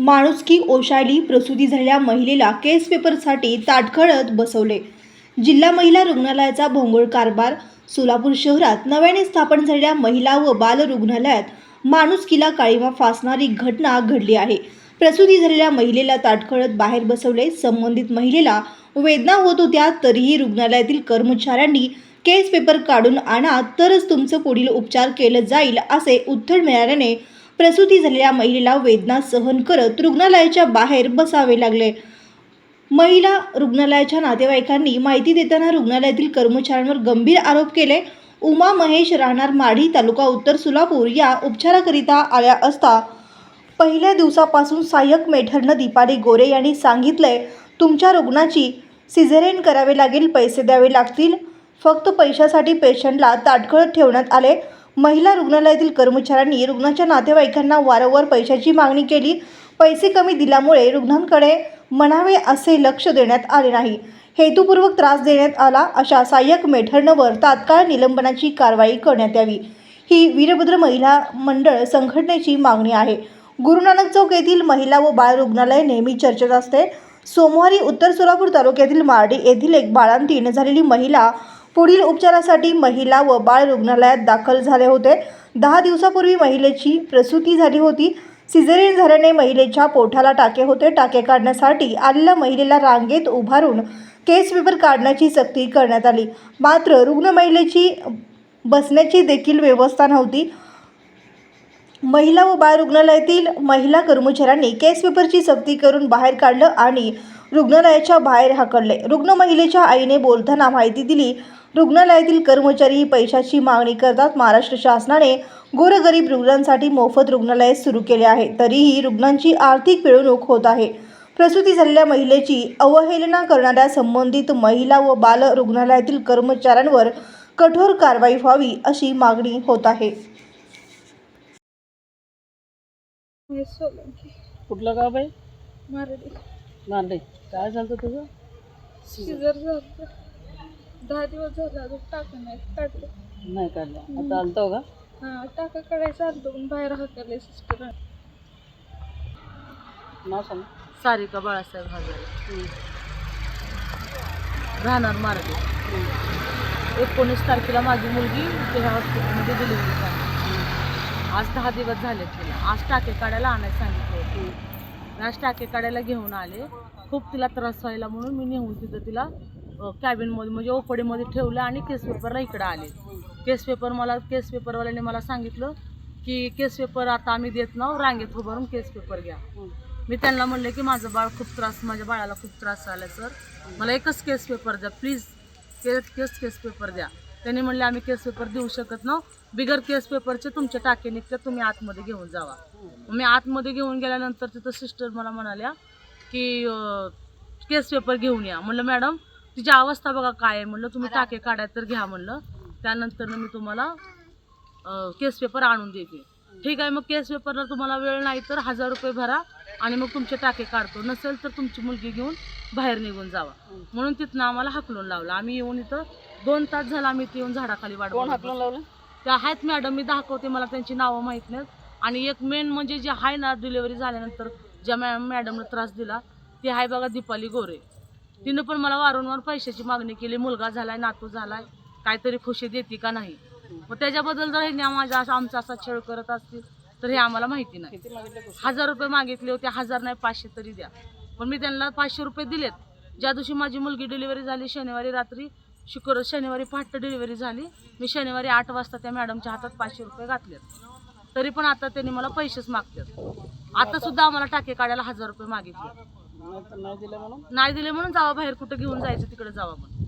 माणुसकी ओशाळली, प्रसूती झालेल्या महिलेला केस पेपरसाठी ताटकळत बसवले. जिल्हा महिला रुग्णालयाचा भोंगळ कारभार. सोलापूर शहरात नव्याने स्थापन झालेल्या महिला व बाल रुग्णालयात माणुसकीला काळिमा फासणारी घटना घडली आहे. प्रसूती झालेल्या महिलेला ताटकळत बाहेर बसवले. संबंधित महिलेला वेदना होत होत्या, तरीही रुग्णालयातील कर्मचाऱ्यांनी केस पेपर काढून आणा तरच तुमचं पुढील उपचार केलं जाईल असे उत्तर मिळाल्याने प्रसूती झालेल्या महिलेला वेदना सहन करत रुग्णालयाच्या बाहेर बसावे लागले. महिला रुग्णालयाच्या नातेवाईकांनी माहिती देताना रुग्णालयातील कर्मचाऱ्यांवर गंभीर आरोप केले. उमा महेश राहणार माढी, तालुका उत्तर सोलापूर या उपचाराकरिता आल्या असता पहिल्या दिवसापासून सहाय्यक मेटर्न दीपाली गोरे यांनी सांगितलंय, तुमच्या रुग्णाची सिझेरियन करावे लागेल, पैसे द्यावे लागतील. फक्त पैशासाठी पेशंटला ताटकळत ठेवण्यात आले. महिला रुग्णालयातील कर्मचाऱ्यांनी रुग्णाच्या नातेवाईकांना वारंवार पैशाची मागणी केली. पैसे कमी दिल्यामुळे रुग्णांकडे म्हणावे असे लक्ष देण्यात आले नाही. हेतुपूर्वक त्रास देण्यात आला. अशा सहाय्यक मेटर्नवर तात्काळ निलंबनाची कारवाई करण्यात यावी, ही वीरभद्र महिला मंडळ संघटनेची मागणी आहे. गुरुनानक चौक येथील महिला व बाळ रुग्णालय नेहमी चर्चेत असते. सोमवारी उत्तर सोलापूर तालुक्यातील मार्डी येथील एक बाळंतीण झालेली महिला पुढील उपचारासाठी महिला व बाळ रुग्णालयात दाखल झाले होते. 10 दिवसापूर्वी महिलेची प्रसूती झाली होती. सिझेरियन झाल्याने महिलेच्या पोटाला टाके होते. टाके काढण्यासाठी आलेल्या महिलेला रांगेत उभारून केस पेपर काढण्याची सक्ती करण्यात आली. मात्र रुग्ण महिलेची बसण्याची देखील व्यवस्था नव्हती. महिला व बाळ रुग्णालयातील महिला कर्मचाऱ्यांनी केस पेपरची सक्ती करून बाहेर काढलं आणि रुग्णालयाच्या बाहेर हाकलले. रुग्ण महिलेच्या आईने बोलताना माहिती दिली, रुग्णालयातील कर्मचारी ही पैशाची मागणी करतात. महाराष्ट्र शासनाने गोरगरीब रुग्णांसाठी मोफत रुग्णालय सुरू केले आहे, तरीही रुग्णांची आर्थिक पिळवणूक होत आहे. प्रसूती झालेल्या महिलेची अवहेलना करणाऱ्या संबंधित महिला व बाल रुग्णालयातील कर्मचाऱ्यांवर कठोर कारवाई व्हावी अशी मागणी होत आहे. कुठलं गाव आहे? मारडी. मारडे. काय झालं तुझं? सिझर झालं. 10 दिवस झाला, अजून टाका नाही काढलं. नाही काढलं. आता आलतो का? हां, टाका काढायचं आलतो पण बाहेर हाकलले सिस्टर. नाव सांग. सारिका बाळासाहेब हजारे, राहणार मार्गे. 19 तारखेला माझी मुलगी त्या हॉस्पिटलमध्ये डिलिव्हरी झाली. आज 10 दिवस झाले तिला. आज टाके काढायला आणायला सांगितलं होतं. आज टाके काढायला घेऊन आले. खूप तिला त्रास व्हायला म्हणून मी नेऊन तिथं तिला कॅबिनमध्ये म्हणजे ओपडीमध्ये ठेवलं आणि केस पेपरला इकडं आले. केस पेपरवाल्याने मला सांगितलं की केस पेपर आता आम्ही देत नाव, रांगेत उभारून केस पेपर घ्या. मी त्यांना म्हणले की माझं बाळ माझ्या बाळाला खूप त्रास झाला सर, मला एकच केस पेपर द्या प्लीज, केस पेपर द्या. त्यांनी म्हणले आम्ही केस पेपर देऊ शकत ना, बिगर केस पेपरचे तुमचे टाके निघतात, तुम्ही आतमध्ये घेऊन जावा. मी आतमध्ये घेऊन गेल्यानंतर तिथं सिस्टर मला म्हणाल्या की केस पेपर घेऊन या. म्हणलं मॅडम तिची अवस्था बघा काय आहे, म्हणलं तुम्ही टाके काढाय तर घ्या म्हणलं, त्यानंतर मी तुम्हाला केस पेपर आणून देते. ठीक आहे, मग केस पेपरला तुम्हाला वेळ नाही तर 1000 रुपये भरा आणि मग तुमचे टाके काढतो, नसेल तर तुमची मुलगी घेऊन बाहेर निघून जावा. म्हणून तिथनं आम्हाला हाकलून लावलं. आम्ही येऊन इथं 2 तास झाला आम्ही इथे येऊन झाडाखाली वाट कोण हाकलून लावलं? त्या आहेत मॅडम, मी दाखवते, मला त्यांची नावं माहीत नाहीत. आणि एक मेन म्हणजे जे आहे ना, डिलिव्हरी झाल्यानंतर ज्या मॅडमला त्रास दिला ती आहे बघा दीपाली गोरे. तिनं पण मला वारंवार पैशाची मागणी केली. मुलगा झालाय, नातू झालाय, काहीतरी खुशी देते का नाही. मग त्याच्याबद्दल जर हे आमचा असा छळ करत असतील तर हे आम्हाला माहिती नाही. 1000 रुपये मागितले होते. 1000 नाही 500 तरी द्या. पण मी त्यांना 500 रुपये दिलेत. ज्या दिवशी माझी मुलगी डिलिव्हरी झाली शनिवारी रात्री, शनिवारी पहाटे डिलिव्हरी झाली, मी शनिवारी 8 वाजता त्या मॅडमच्या हातात 500 रुपये घातलेत. तरी पण आता त्यांनी मला पैसेच मागतात. आता सुद्धा आम्हाला टाके काढायला 1000 रुपये मागितले. नाही दिले म्हणून जावा बाहेर, कुठं घेऊन जायचं तिकडे जावा म्हणून.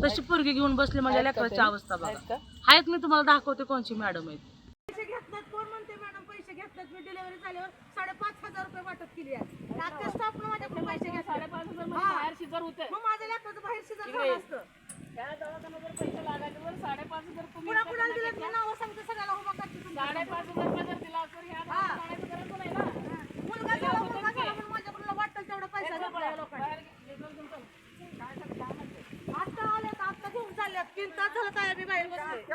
तशी पोरगी घेऊन बसली, माझ्या लेकराची अवस्था बघा. आहेत, मी तुम्हाला दाखवते कोणची मॅडम आहेत. पैसे घेतल्यात, कोण म्हणते मॅडम पैसे घेतल्यात? मी डिलिव्हरी झाल्यावर 5,500 रुपये वाटप केली आहे. आता स्टाफनं माझ्याकडे पैसे घेतले. 5,500 बाहेर शिजर होते. मग माझ्या लेकराचं बाहेर शिजर झालं असतं. त्या दवाखान्यात जर पैसे लागायचे तर 5,500 तुम्ही कुणाला दिलं? मी नावं सांगते सगळ्याला उभा करते. 5,500 जर दिला तर ह्या दवाखान्यात गरज नाही ना. मुलगा झाला म्हणून माझ्याकडून वाटेल तेवढा पैसा घेतला लोकांनी. आता आले, आता घेऊन चालल्यात. 3 तास झालं काय मी बाहेर बसले.